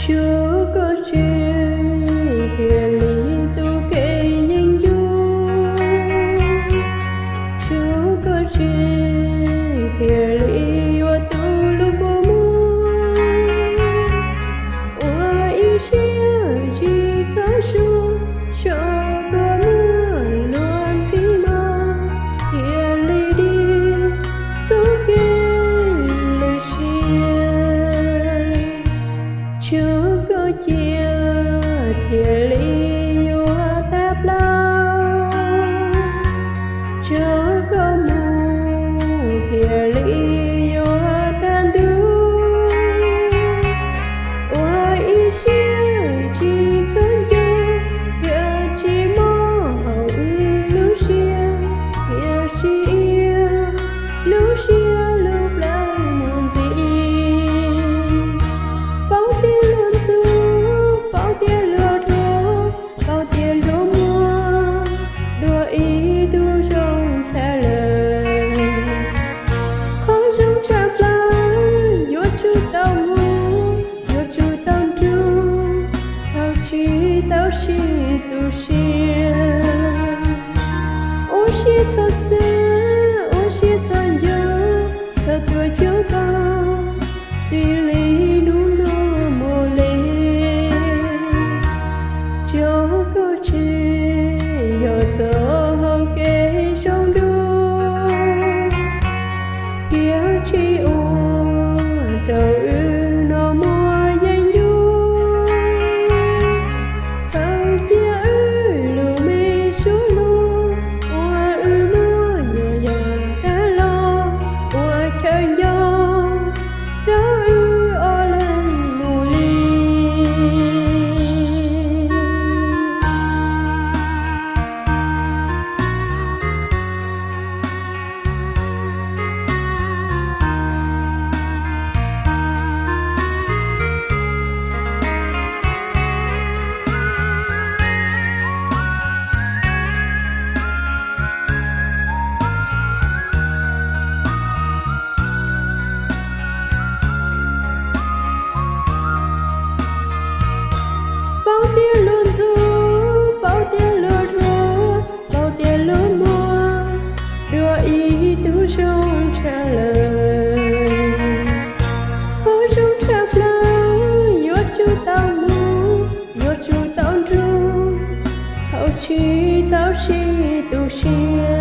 Chúa có chuyện thiên lý tu kể danh du. Chúa có chuyện thiên lý wa tu lu của mua. Wa ý chia chỉ cho chúa cho có mua luôn phi mà thiên lý đi tu kể lời chia. Chúa có chia thiên lý wa táp lao. Chúa có mu thiên lý wa tan du. Wa ý chia chỉ chân cho ya chỉ mò hậu lưu chia ya chỉ yêu lưu chia lúc lại muôn gì. Bao tiền luôn du, bao tiền lừa đùa, bao tiền lúa mua, đùa ý đu trong xe lời. Khó trong chạp lại, yo chú tao ngu, yo chú tao tru, tao chỉ tu xia. Ô xia cho xe, ô xia cho nhớ, cho tuổi chúa bao, chỉ lý đủ nó mồ lê. Chúa có chi, yo cho hậu kê trong đua. Kia chi ô, trâu ư nó mua danh du. Hậu chia ư lù mê sú lu, ua ư mua nhờ nhà đã lo, ua chơi gió, trâu ư ô lên mù ly. Bao tiền luôn du, bao tiền lừa đùa, bao tiền luôn mua, đùa ý tu trong trả lời. Ở trong trap lao, yo chú tao mu, yo chú tao tru, tao chỉ tu xia.